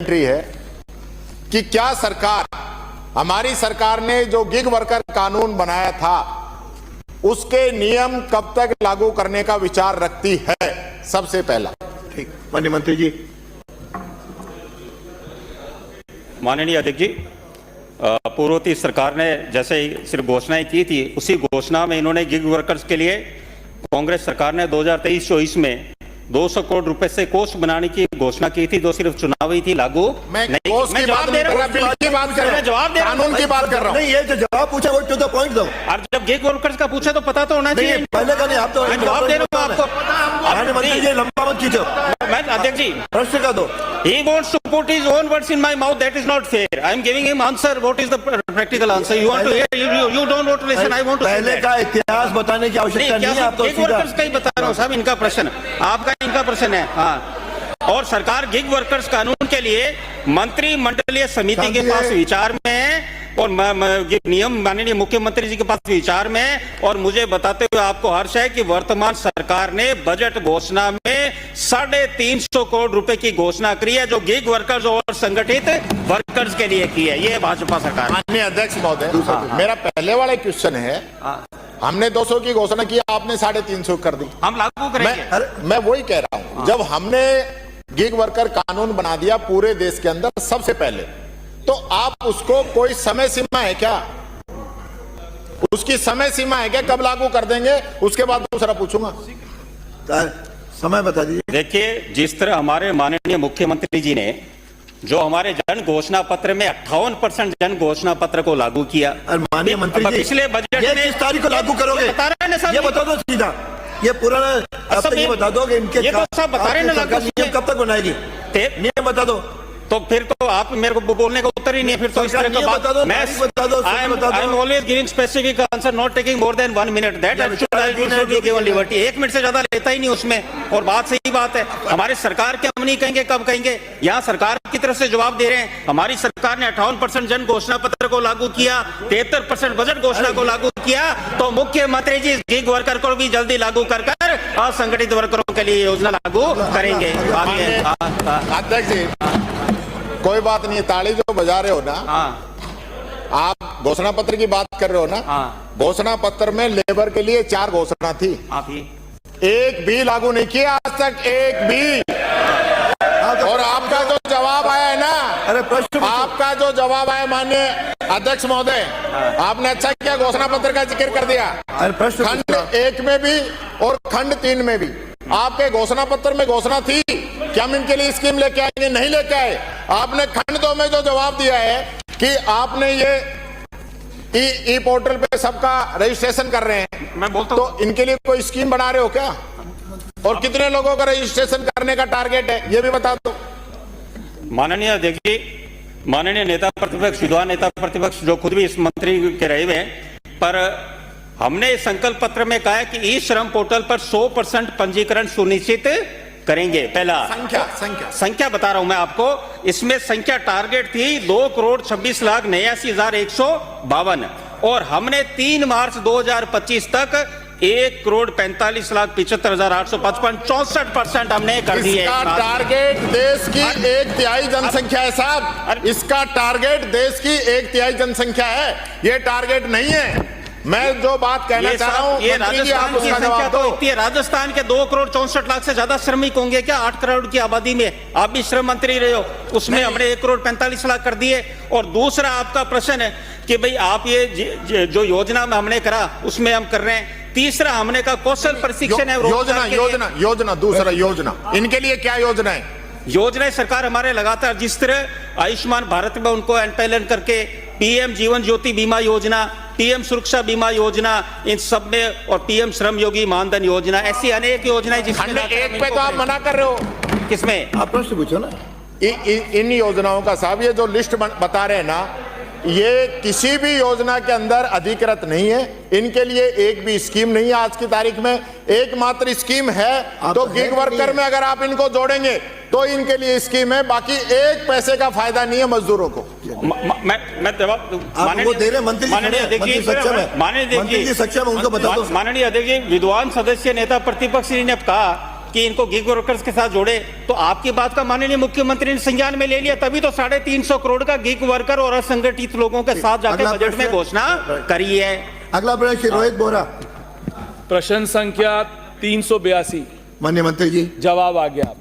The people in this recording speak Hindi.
एंट्री है कि क्या सरकार, हमारी सरकार ने जो गिग वर्कर कानून बनाया था उसके नियम कब तक लागू करने का विचार रखती है, सबसे पहला। ठीक, माननीय मंत्री जी। माननीय अध्यक्ष जी, पूर्ववर्ती सरकार ने जैसे ही सिर्फ घोषणाएं की थी, उसी घोषणा में इन्होंने गिग वर्कर्स के लिए कांग्रेस सरकार ने 2023-24 में 200 करोड़ रुपए से कोष बनाने की घोषणा की थी, जो सिर्फ चुनावी थी, लागू मैं कोष की बात दे रहा हूं, बिल की बात कर रहा हूं, जवाब दे रहा हूं, कानून की बात कर रहा हूं। नहीं, ये जो जवाब पूछा वो टू द पॉइंट दो। और जब गिग वर्कर्स का पूछे तो पता तो होना चाहिए। पहले का नहीं, आप तो जवाब दे रहा हूं आपको। माननीय मंत्री जी, लंबा मत खींचो। मैं अध्यक्ष जी, प्रश्न का दो। He wants to put his own words in my mouth. That is not fair. I am giving him answer. What is the practical answer? You want to hear? You don't want to listen. I want to. पहले का इतिहास बताने की आवश्यकता नहीं है। आप तो गिग वर्कर्स का ही बता रहा हूँ साहब, इनका प्रश्न, आपका इनका प्रश्न है। हाँ, और सरकार गिग वर्कर्स कानून के लिए मंत्रिमंडलीय समिति के पास विचार में है और नियम माननीय मुख्यमंत्री जी के पास विचार में है। और मुझे बताते हुए आपको हर्ष है कि वर्तमान सरकार ने बजट घोषणा में 350 करोड़ रुपए की घोषणा की है, जो गिग वर्कर्स और संगठित वर्कर्स के लिए की है। ये भाजपा सरकार। माननीय अध्यक्ष महोदय, मेरा पहले वाला क्वेश्चन है, हमने 200 की घोषणा की, आपने 350 कर दी। हम लागू करेंगे। मैं वही कह रहा हूं, जब हमने गिग वर्कर कानून बना दिया पूरे देश के अंदर सबसे पहले, तो आप उसको कोई समय सीमा है क्या? उसकी समय सीमा है क्या, कब लागू कर देंगे? उसके बाद दूसरा पूछूंगा। समय बता दीजिए। देखिए, जिस तरह हमारे माननीय मुख्यमंत्री जी ने जो हमारे जन घोषणा पत्र में 58% जन घोषणा पत्र को लागू किया, माननीय मंत्री जी, पिछले बजट में किस तारीख को लागू करोगे? बता रहे हैं, ये बता दो सीधा, ये पूरा ये बता दो कि इनके ये तो सब बता रहे हैं, नियम कब तक बनाएगी? नियम बता दो। तो फिर तो आप मेरे को बोलने का उत्तर ही नहीं है। फिर तो इस तरह का बात बता दो। I am always giving specific answer, not taking more than 1 minute. That should be given liberty. 1 minute से ज्यादा लेता ही नहीं उसमें। और बात सही बात है, हमारी सरकार के हम नहीं कहेंगे, कब कहेंगे? यहाँ सरकार की तरफ से जवाब दे रहे हैं। हमारी सरकार ने 58% जन घोषणा पत्र को लागू किया, 73% बजट घोषणा को लागू किया, तो मुख्यमंत्री जी गिग वर्कर को भी जल्दी लागू कर असंगठित वर्करों के लिए योजना लागू करेंगे। अध्यक्ष जी, कोई बात नहीं, ताली जो बजा रहे हो ना, आप घोषणा पत्र की बात कर रहे हो ना, घोषणा पत्र में लेबर के लिए 4 घोषणा थी, एक भी लागू नहीं किया आज तक, एक भी। और आपका जो जवाब आया है ना, अरे प्रश्न, आपका जो जवाब आया माननीय अध्यक्ष महोदय, आपने अच्छा किया घोषणा पत्र का जिक्र कर दिया। खंड 1 में भी और खंड 3 में भी आपके घोषणा पत्र में घोषणा थी कि हम इनके लिए स्कीम लेके आएंगे, नहीं लेके आए। आपने खंड 2 में जो जवाब दिया है कि आपने ये ई पोर्टल पे सबका रजिस्ट्रेशन कर रहे हैं, मैं बोलता हूं, तो इनके लिए कोई स्कीम बना रहे हो क्या? और कितने लोगों का रजिस्ट्रेशन करने का टारगेट है, ये भी बता दो। माननीय अध्यक्ष जी, माननीय नेता प्रतिपक्ष, विद्वान नेता प्रतिपक्ष जो खुद भी इस मंत्री के रहे हुए हैं, पर हमने संकल्प पत्र में कहा है कि ई श्रम पोर्टल पर 100% पंजीकरण सुनिश्चित करेंगे। पहला संख्या बता रहा हूं मैं आपको, इसमें संख्या टारगेट थी 2,26,89,152 और हमने 3 मार्च 2025 तक 1,45,75,855 64% हमने कर दिए। इसका टारगेट देश की 1/3 जनसंख्या है साहब, इसका टारगेट देश की 1/3 जनसंख्या है, ये टारगेट नहीं है। मैं जो बात कहना चाह रहा हूं, ये राजस्थान की संख्या तो इतनी है, राजस्थान के 2,64,00,000 से ज्यादा श्रमिक होंगे क्या 8 करोड़ की आबादी में? आप भी श्रम मंत्री रहे हो, उसमें हमने 1,45,00,000 कर दिए। और दूसरा आपका प्रश्न है कि भाई आप ये जो योजना में हमने करा उसमें हम कर रहे हैं। तीसरा हमने कहा कौशल प्रशिक्षण है, योजना दूसरा योजना, इनके लिए क्या योजना है? योजनाएं सरकार हमारे लगातार, जिस तरह आयुष्मान भारत में उनको एनपैलन करके पीएम जीवन ज्योति बीमा योजना, पीएम सुरक्षा बीमा योजना, इन सब में, और पीएम श्रम योगी मानधन योजना, ऐसी अनेक योजनाएं जिसमें 1 पे तो आप मना कर रहे हो। किसमें? आप प्रश्न पूछो ना। इन योजनाओं का साहब, ये जो लिस्ट बता रहे हैं ना, ये किसी भी योजना के अंदर अधिकृत नहीं है, इनके लिए एक भी स्कीम नहीं है आज की तारीख में। एकमात्र स्कीम है तो गिग वर्कर में अगर आप इनको जोड़ेंगे तो इनके लिए स्कीम है, बाकी 1 पैसे का फायदा नहीं है मजदूरों को। मैं जवाब दे रहे मंत्री, माननीय अध्यक्ष जी, माननीय अध्यक्ष जी, उनको बता दो। माननीय अध्यक्ष जी, विद्वान सदस्य नेता प्रतिपक्ष जी ने कहा कि इनको गिग वर्कर्स के साथ जोड़े, तो आपकी बात का माननीय मुख्यमंत्री ने संज्ञान में ले लिया, तभी तो 350 करोड़ का गिग वर्कर और असंगठित लोगों के साथ जाकर अगला बजट में प्रश्न। घोषणा करी है। अगला प्रश्न श्री रोहित बोरा। प्रश्न संख्या 382, माननीय मंत्री जी। जवाब आ गया।